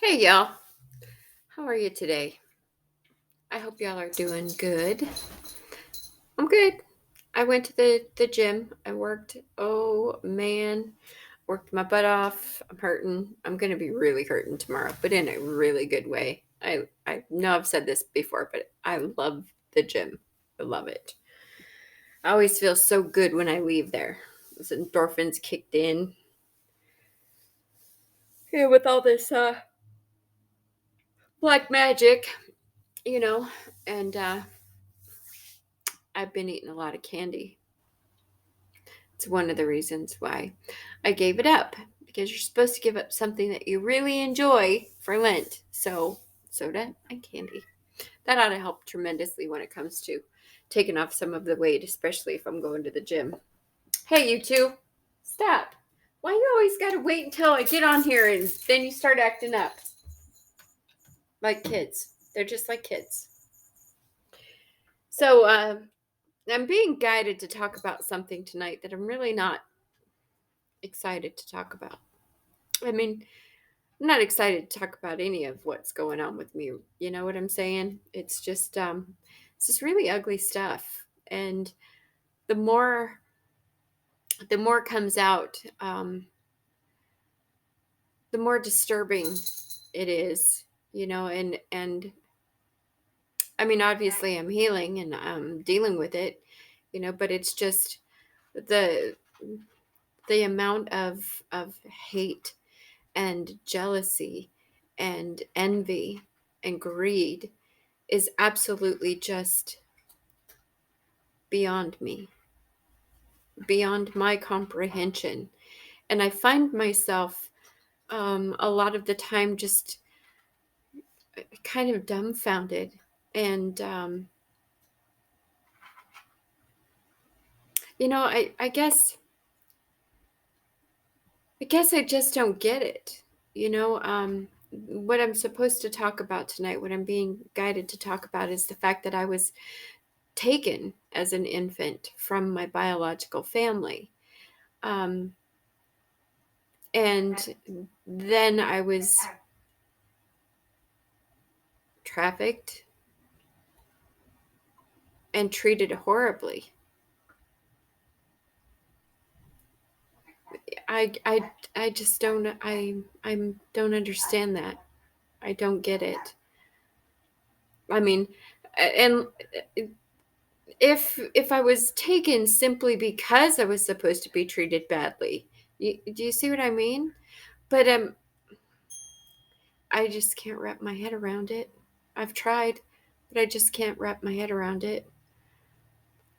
Hey y'all, how are you today? I hope y'all are doing good. I'm good. I went to the gym. I worked. Oh man, worked my butt off. I'm hurting. I'm gonna be really hurting tomorrow, but in a really good way. I know I've said this before, but I love the gym. I love it. I always feel so good when I leave there. Those endorphins kicked in. Yeah, with all this black magic, you know, and I've been eating a lot of candy. It's one of the reasons why I gave it up because you're supposed to give up something that you really enjoy for Lent. So, soda and candy. That ought to help tremendously when it comes to taking off some of the weight, especially if I'm going to the gym. Hey, you two, stop. Why you always got to wait until I get on here and then you start acting up like kids? They're just like kids. So, I'm being guided to talk about something tonight that I'm really not excited to talk about. I mean, I'm not excited to talk about any of what's going on with me. You know what I'm saying? It's just really ugly stuff. And the more the more comes out, the more disturbing it is, and I mean obviously I'm healing and I'm dealing with it, but it's just the the amount of hate and jealousy and envy and greed is absolutely just beyond me, beyond my comprehension. And I find myself a lot of the time just kind of dumbfounded. And, I guess I just don't get it. What I'm supposed to talk about tonight, what I'm being guided to talk about is the fact that I was taken as an infant from my biological family. Um, and then I was trafficked and treated horribly. I just don't don't understand that. I don't get it. I mean, and if I was taken simply because I was supposed to be treated badly, do you see what I mean? But I just can't wrap my head around it. I've tried, but I just can't wrap my head around it.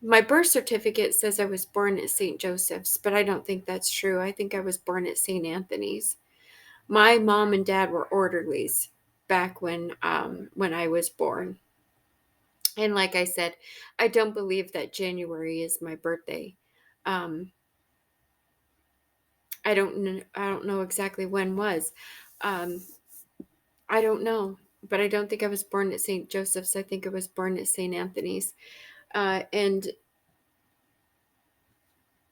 My birth certificate says I was born at St. Joseph's, but I don't think that's true. I think I was born at St. Anthony's. My mom and dad were orderlies back when I was born. And like I said, I don't believe that January is my birthday. Um, I don't know exactly when was. Um, I don't know, but I don't think I was born at St. Joseph's. I think I was born at St. Anthony's. And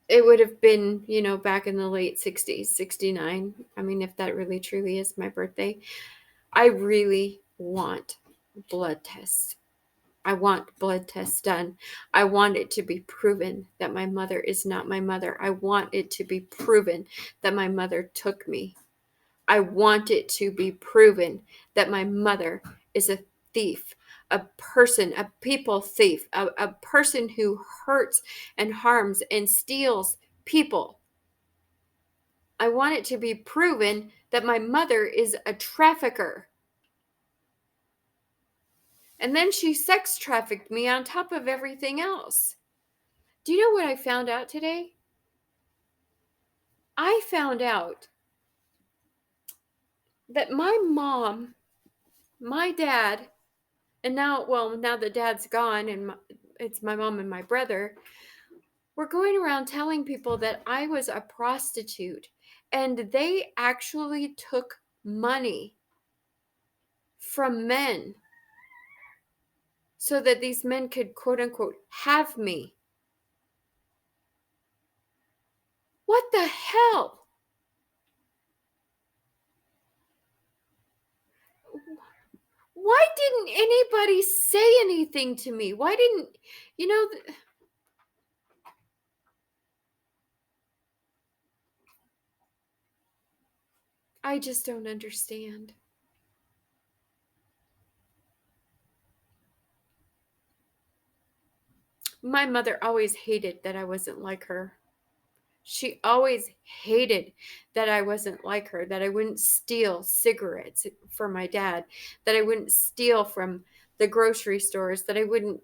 it would have been, back in the late 60s, 69. I mean, if that really truly is my birthday. I really want blood tests. I want blood tests done. I want it to be proven that my mother is not my mother. I want it to be proven that my mother took me. I want it to be proven that my mother is a thief, a person, a people thief, a person who hurts and harms and steals people. I want it to be proven that my mother is a trafficker. And then she sex trafficked me on top of everything else. Do you know what I found out today? I found out that my mom, my dad, and now that dad's gone and it's my mom and my brother, were going around telling people that I was a prostitute. And they actually took money from men so that these men could, quote unquote, have me. What the hell? Why didn't anybody say anything to me? Why didn't, you know, I just don't understand. My mother always hated that I wasn't like her. She always hated that I wasn't like her, that I wouldn't steal cigarettes for my dad, that I wouldn't steal from the grocery stores, that I wouldn't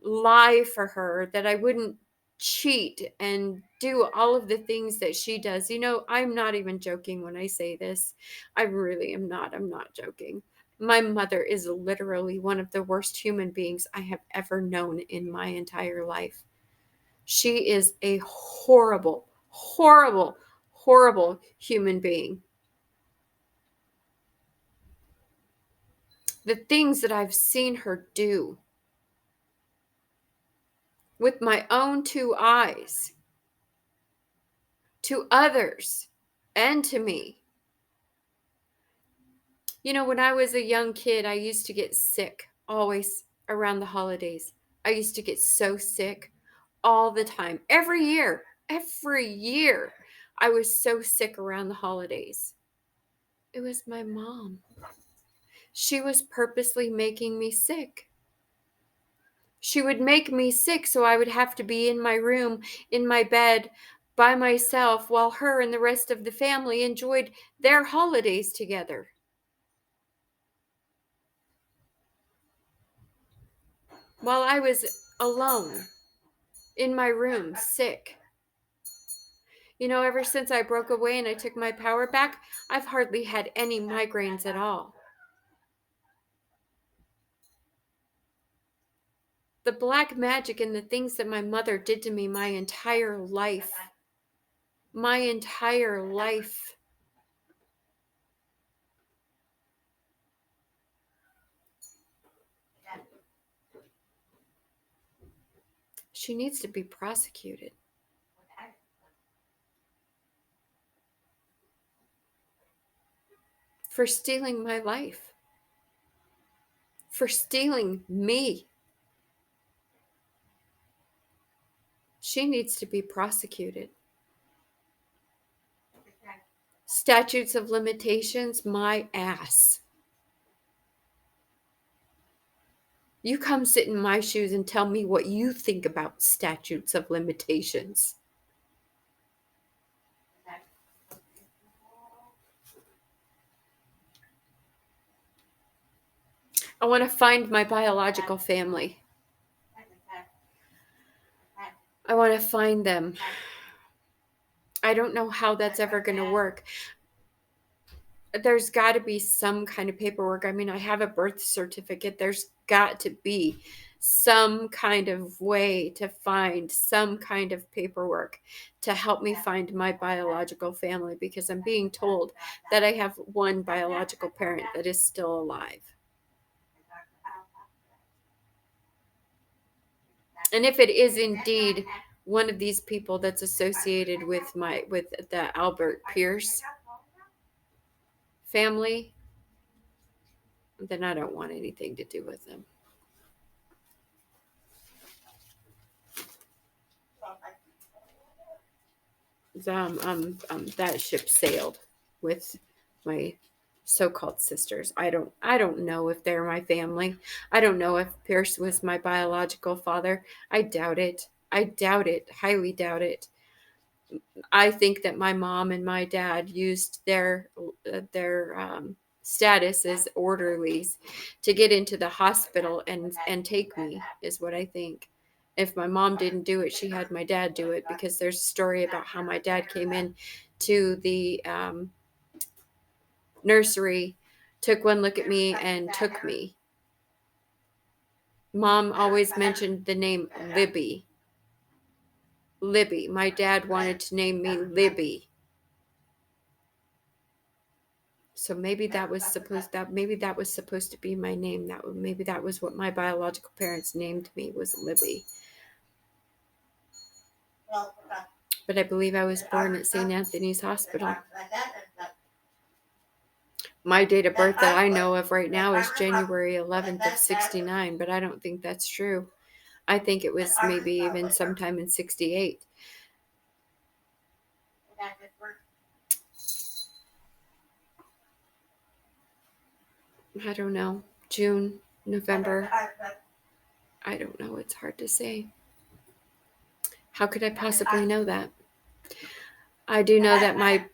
lie for her, that I wouldn't cheat and do all of the things that she does. I'm not even joking when I say this. I really am not. I'm not joking. My mother is literally one of the worst human beings I have ever known in my entire life. She is a horrible, horrible, horrible human being. The things that I've seen her do with my own two eyes to others and to me. When I was a young kid, I used to get sick always around the holidays. I used to get so sick all the time. Every year, every year, I was so sick around the holidays. It was my mom. She was purposely making me sick. She would make me sick so I would have to be in my room, in my bed, by myself while her and the rest of the family enjoyed their holidays together. While I was alone in my room, sick. Ever since I broke away and I took my power back, I've hardly had any migraines at all. The black magic and the things that my mother did to me my entire life. My entire life. She needs to be prosecuted. For stealing my life. For stealing me. She needs to be prosecuted. Statutes of limitations, my ass. You come sit in my shoes and tell me what you think about statutes of limitations. I want to find my biological family. I want to find them. I don't know how that's ever going to work. There's got to be some kind of paperwork. I mean, I have a birth certificate. There's got to be some kind of way to find some kind of paperwork to help me find my biological family, because I'm being told that I have one biological parent that is still alive. And if it is indeed one of these people that's associated with the Albert Pierce family, then I don't want anything to do with them. That ship sailed with my so-called sisters. I don't know if they're my family. I don't know if Pierce was my biological father. I doubt it. I doubt it. Highly doubt it. I think that my mom and my dad used their status as orderlies to get into the hospital and take me, is what I think. If my mom didn't do it, she had my dad do it, because there's a story about how my dad came in to the nursery, took one look at me, and took me. Mom always mentioned the name Libby. Libby. My dad wanted to name me Libby. So maybe that was supposed to be my name. Maybe that was what my biological parents named me, was Libby. But I believe I was born at St. Anthony's Hospital. My date of birth that I know of right now is January 11th of 69, but I don't think that's true. I think it was maybe even sometime in 68. I don't know. June, November. I don't know. It's hard to say. How could I possibly know that? I do know that my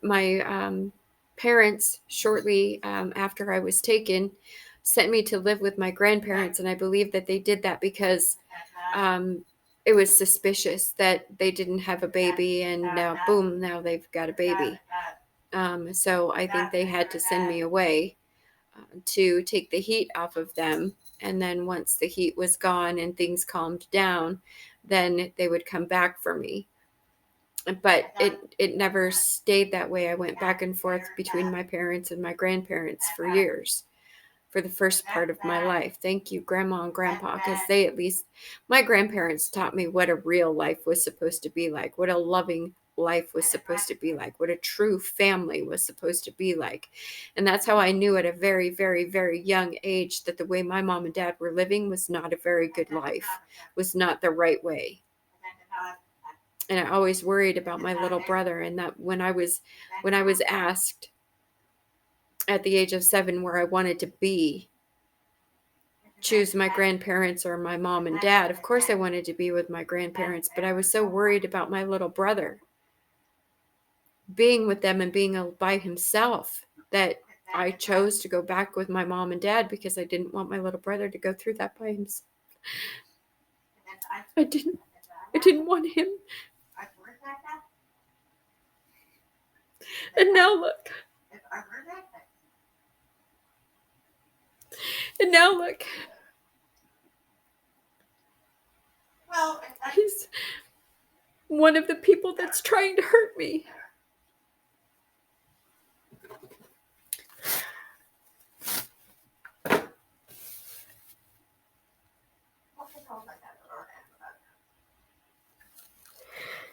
parents, shortly after I was taken, sent me to live with my grandparents, and I believe that they did that because um, it was suspicious that they didn't have a baby, and now, boom, now they've got a baby. So I think they had to send me away to take the heat off of them. And then once the heat was gone and things calmed down, then they would come back for me. But it never stayed that way. I went back and forth between my parents and my grandparents for years, for the first part of my life. Thank you, Grandma and Grandpa, because they at least, my grandparents taught me what a real life was supposed to be like, what a loving life was supposed to be like, what a true family was supposed to be like. And that's how I knew at a very, very, very young age that the way my mom and dad were living was not a very good life, was not the right way. And I always worried about my little brother, and that when I was asked at the age of 7 where I wanted to be, choose my grandparents or my mom and dad. Of course, I wanted to be with my grandparents, but I was so worried about my little brother being with them and being by himself that I chose to go back with my mom and dad because I didn't want my little brother to go through that by himself. I didn't want him. And now look. And now look. He's one of the people that's trying to hurt me.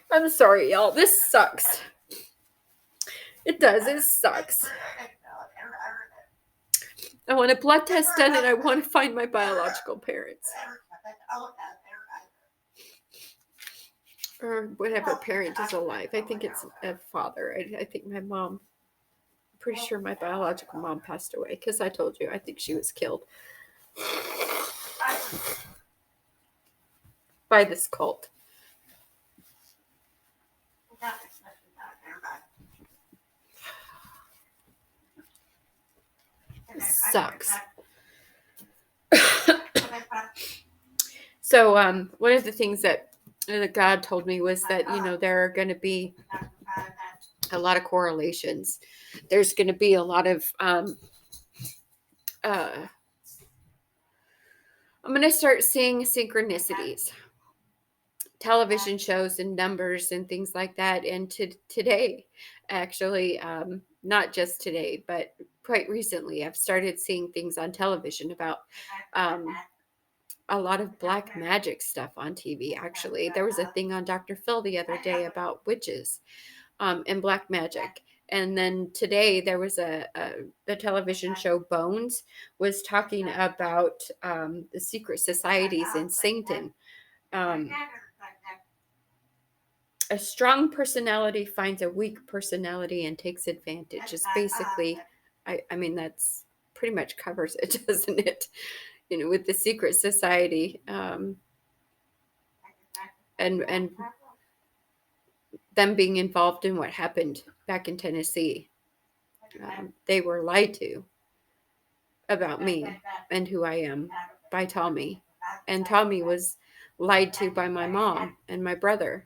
I'm sorry, y'all. This sucks. It does. It sucks. I want a blood test done, and I want to find my biological parents. Or whatever parent is alive. I think it's a father. I think my mom, I'm pretty sure my biological mom passed away because I told you, I think she was killed by this cult. It sucks. So one of the things that God told me was that, there are going to be a lot of correlations. There's going to be a lot of I'm going to start seeing synchronicities, television shows and numbers and things like that. And today, actually, not just today, but quite recently, I've started seeing things on television about a lot of black magic stuff on TV. Actually, there was a thing on Dr. Phil the other day about witches and black magic. And then today there was the television show Bones was talking about the secret societies in Satan. A strong personality finds a weak personality and takes advantage. It's basically, I mean, that's pretty much covers it, doesn't it? With the secret society and them being involved in what happened back in Tennessee. They were lied to about me and who I am by Tommy. And Tommy was lied to by my mom and my brother.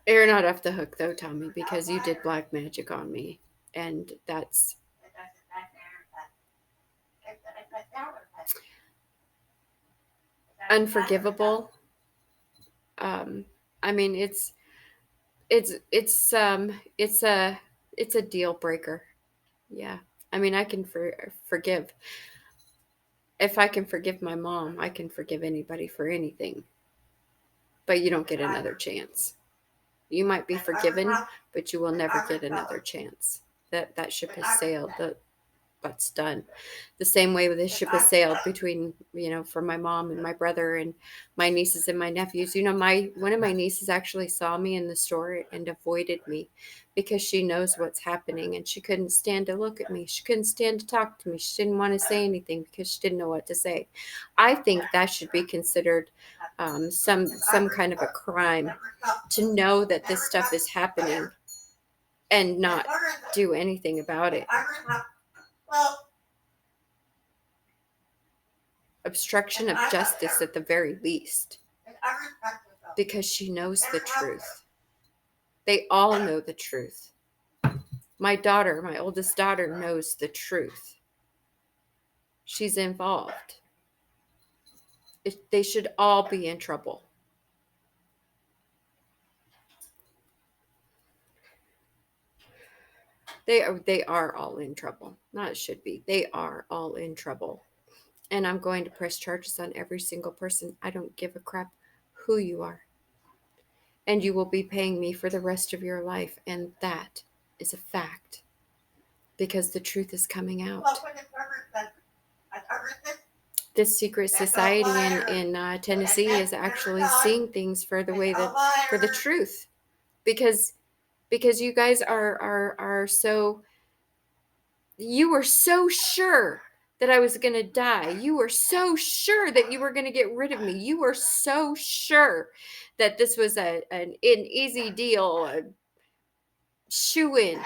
You're not off the hook though, Tommy, because you did black magic on me. And that's unforgivable. I mean, it's a deal breaker. Yeah. I mean, I can forgive. If I can forgive my mom, I can forgive anybody for anything. But you don't get another chance. You might be forgiven, but you will never get another chance. That ship has sailed. That's done. The same way the ship has sailed between, for my mom and my brother and my nieces and my nephews. One of my nieces actually saw me in the store and avoided me because she knows what's happening, and she couldn't stand to look at me. She couldn't stand to talk to me. She didn't want to say anything because she didn't know what to say. I think that should be considered some kind of a crime, to know that this stuff is happening and not do anything about it. Obstruction of justice at the very least, because she knows the truth. They all know the truth. My oldest daughter, knows the truth. She's involved. They should all be in trouble. They are all in trouble. Not should be. They are all in trouble. And I'm going to press charges on every single person. I don't give a crap who you are. And you will be paying me for the rest of your life. And that is a fact. Because the truth is coming out. This secret society in Tennessee is actually seeing things for the truth. Because you guys are so... You were so sure that I was going to die. You were so sure that you were going to get rid of me. You were so sure that this was an easy deal, a shoo-in.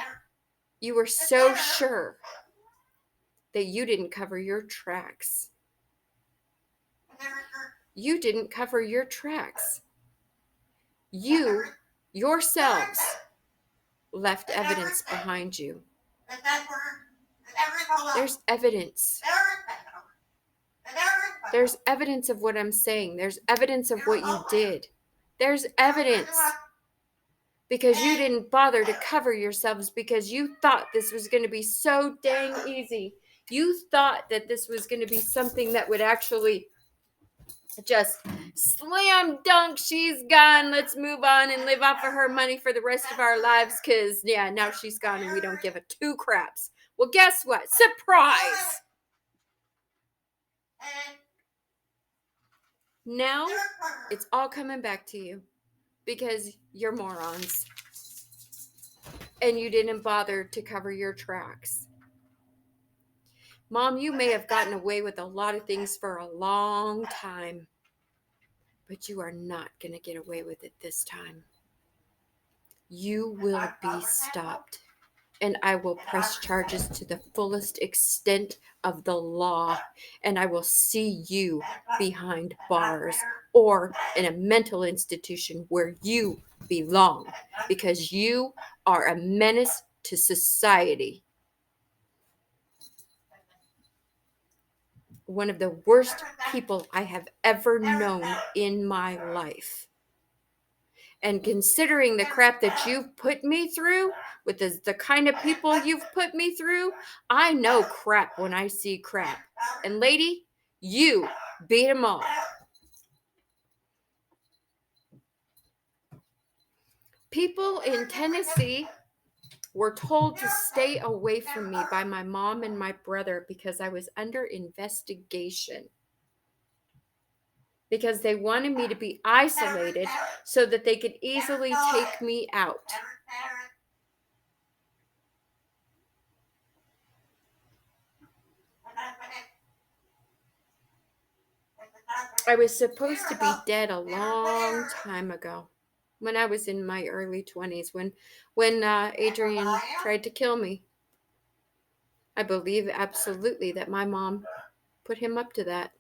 You were so sure that you didn't cover your tracks. You didn't cover your tracks. You, yourselves, left evidence behind you. There's evidence. There's evidence of what I'm saying. There's evidence of what you did. There's evidence. Because you didn't bother to cover yourselves, because you thought this was going to be so dang easy. You thought that this was going to be something that would actually just slam dunk, she's gone, let's move on and live off of her money for the rest of our lives, because now she's gone and we don't give a two craps. Well, guess what? Surprise! Now it's all coming back to you because you're morons and you didn't bother to cover your tracks. Mom, you may have gotten away with a lot of things for a long time, but you are not going to get away with it this time. You will be stopped, and I will press charges to the fullest extent of the law, and I will see you behind bars or in a mental institution where you belong, because you are a menace to society. One of the worst people I have ever known in my life. And considering the crap that you've put me through, with the kind of people you've put me through, I know crap when I see crap. And lady, you beat them all. People in Tennessee were told to stay away from me by my mom and my brother because I was under investigation. Because they wanted me to be isolated so that they could easily take me out. I was supposed to be dead a long time ago, when I was in my early 20s, when Adrian tried to kill me. I believe absolutely that my mom put him up to that.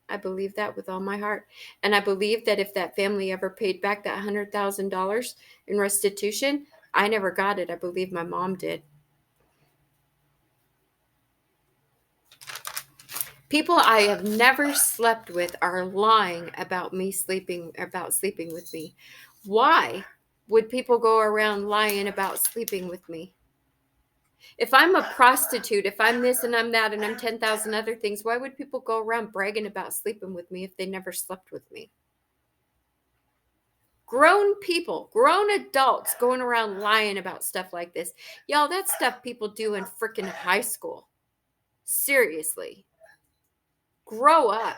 I believe that with all my heart. And I believe that if that family ever paid back that $100,000 in restitution, I never got it. I believe my mom did. People I have never slept with are lying about sleeping with me. Why would people go around lying about sleeping with me? If I'm a prostitute, if I'm this and I'm that and I'm 10,000 other things, why would people go around bragging about sleeping with me if they never slept with me? Grown people, grown adults going around lying about stuff like this. Y'all, that's stuff people do in freaking high school. Seriously. Grow up.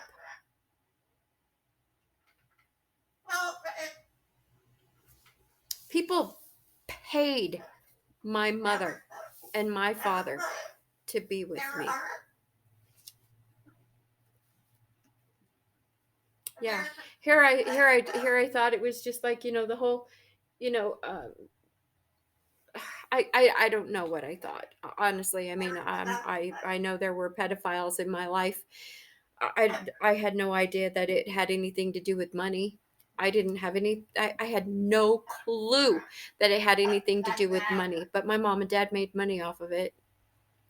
People paid my mother and my father to be with me. Yeah. Here I thought it was just like, the whole, you know, I don't know what I thought. Honestly, I mean, I know there were pedophiles in my life. I had no idea that it had anything to do with money. I had no clue that it had anything to do with money, but my mom and dad made money off of it.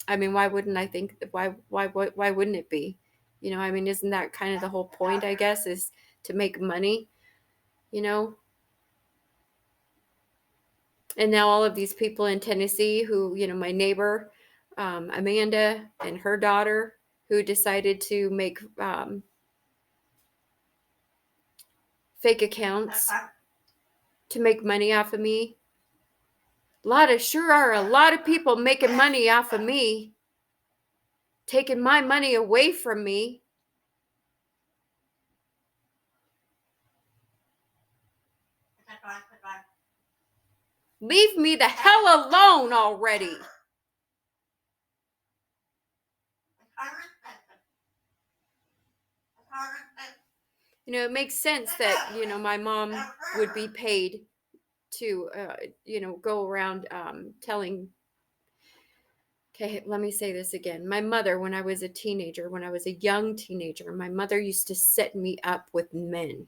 I mean, why wouldn't I think, why wouldn't it be? I mean, isn't that kind of the whole point, I guess, is to make money, you know? And now all of these people in Tennessee who, my neighbor, Amanda, and her daughter, who decided to make fake accounts to make money off of me. Sure are a lot of people making money off of me, taking my money away from me. Leave me the hell alone already. It makes sense that, my mom would be paid to, go around telling. Okay, let me say this again. My mother, when I was a young teenager, my mother used to set me up with men.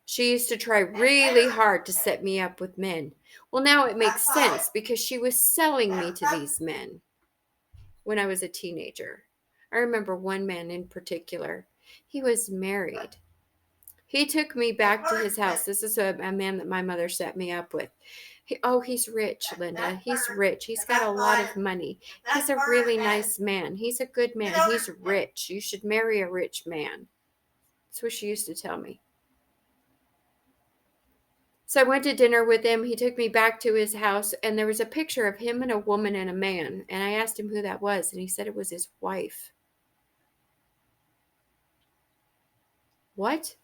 She used to try really hard to set me up with men. Well, now it makes sense because she was selling me to these men when I was a teenager. I remember one man in particular. He was married. He took me back to his house. This is a man that my mother set me up with. He's rich, Linda. He's rich. He's got a lot of money. He's a really nice man. He's a good man. He's rich. You should marry a rich man. That's what she used to tell me. So I went to dinner with him. He took me back to his house, and there was a picture of him and a woman and a man. And I asked him who that was, and he said it was his wife. What?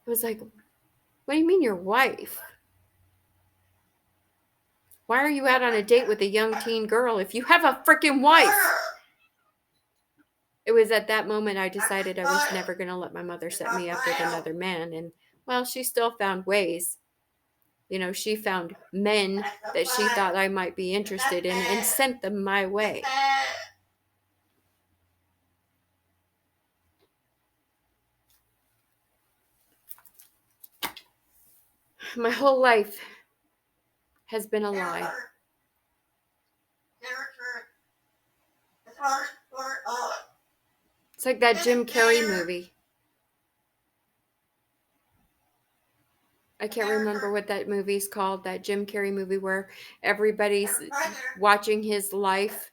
I was like, what do you mean your wife? Why are you out on a date with a young teen girl if you have a freaking wife? It was at that moment I decided I was never going to let my mother set me up with another man. And, well, she still found ways. She found men that she thought I might be interested in and sent them my way. My whole life has been a lie. It's like that Jim Carrey movie. I can't remember what that movie's called, that Jim Carrey movie where everybody's watching his life,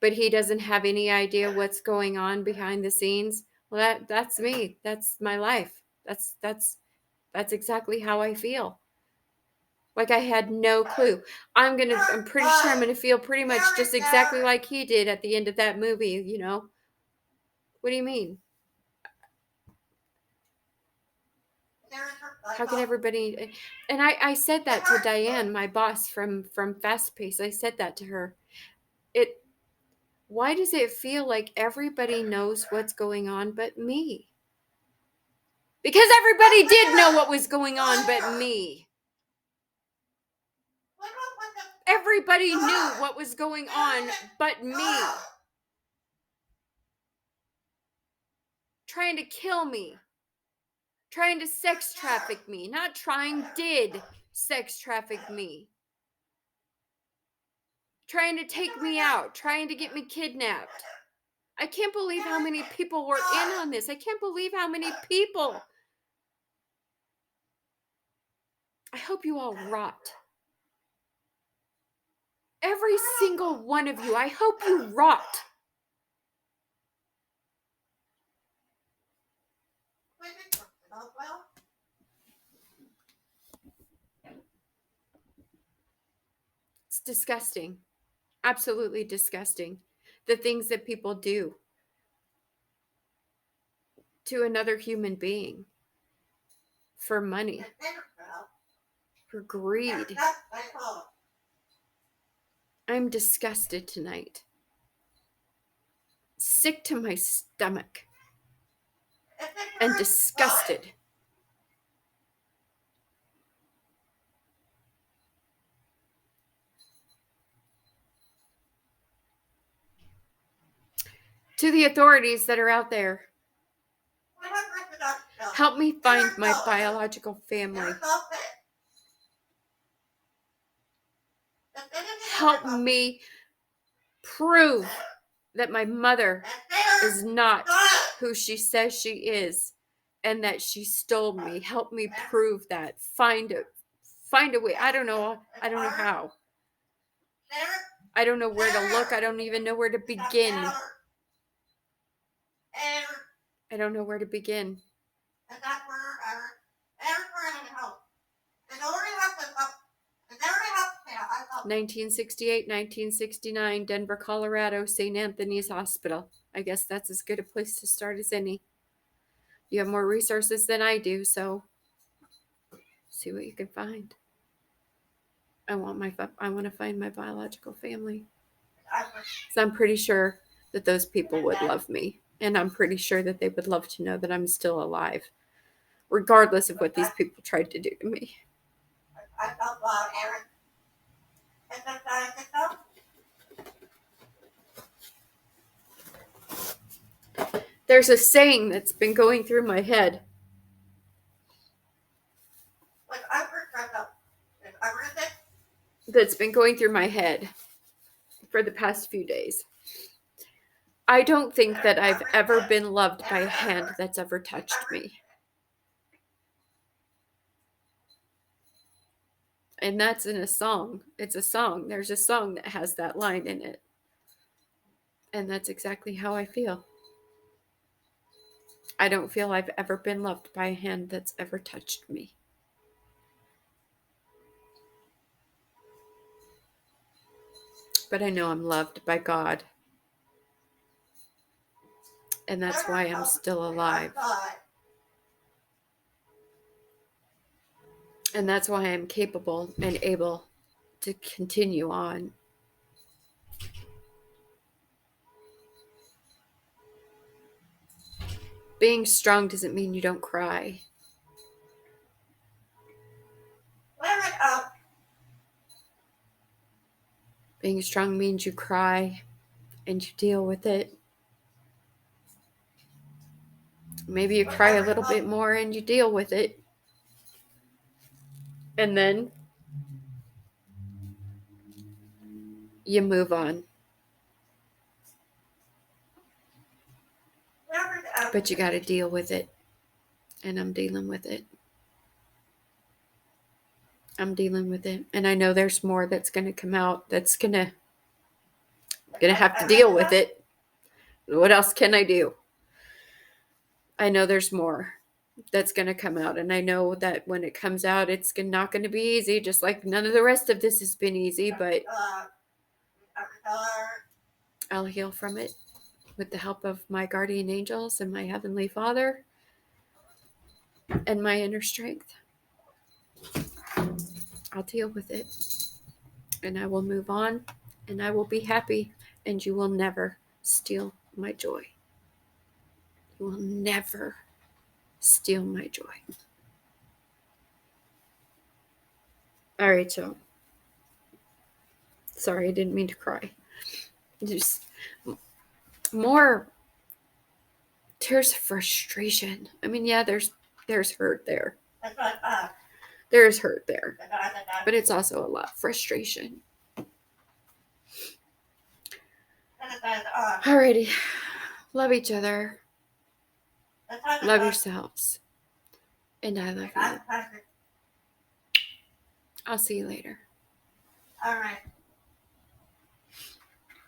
but he doesn't have any idea what's going on behind the scenes. Well, that's me. That's my life. That's exactly how I feel. Like I had no clue. I'm pretty sure I'm gonna feel pretty much just exactly like he did at the end of that movie, What do you mean? How can everybody? And I said that to Diane, my boss from Fast Pace. I said that to her. Why does it feel like everybody knows what's going on but me? Because everybody did know what was going on but me. Everybody knew what was going on but me. Trying to kill me. Trying to sex traffic me. Not trying, did sex traffic me. Trying to take me out. Trying to get me kidnapped. I can't believe how many people were in on this. I can't believe how many people. I hope you all rot. Every single one of you. I hope you rot. disgusting. Absolutely disgusting. The things that people do to another human being for money, for greed. I'm disgusted tonight. Sick to my stomach and disgusted. To the authorities that are out there, help me find my biological family. Help me prove that my mother is not who she says she is and that she stole me. Help me prove that. Find a way. I don't know how. I don't know where to look. I don't even know where to begin. I don't know where to begin. 1968, 1969, Denver, Colorado, St. Anthony's Hospital. I guess that's as good a place to start as any. You have more resources than I do, so see what you can find. I want to find my biological family. So I'm pretty sure that those people would love me, and I'm pretty sure that they would love to know that I'm still alive, regardless of what these people tried to do to me. There's a saying that's been going through my head. That's been going through my head for the past few days. I don't think that I've ever been loved by a hand that's ever touched me. And that's in a song. It's a song. There's a song that has that line in it. And that's exactly how I feel. I don't feel I've ever been loved by a hand that's ever touched me. But I know I'm loved by God. And that's why I'm still alive. And that's why I'm capable and able to continue on. Being strong doesn't mean you don't cry. Being strong means you cry and you deal with it. Maybe you cry a little bit more and you deal with it. And then you move on. But you got to deal with it. And I'm dealing with it. I'm dealing with it. And I know there's more that's going to come out that's going to have to deal with it. What else can I do? I know there's more that's going to come out. And I know that when it comes out, it's not going to be easy, just like none of the rest of this has been easy. But I'll heal from it with the help of my guardian angels and my Heavenly Father and my inner strength. I'll deal with it. And I will move on. And I will be happy. And you will never steal my joy. You will never steal my joy. All right, so sorry, I didn't mean to cry. Just more tears of frustration. I mean, yeah, there's hurt there. There's hurt there. But it's also a lot of frustration. Alrighty. Love each other. Love yourselves. And I love you. I'll see you later. All right.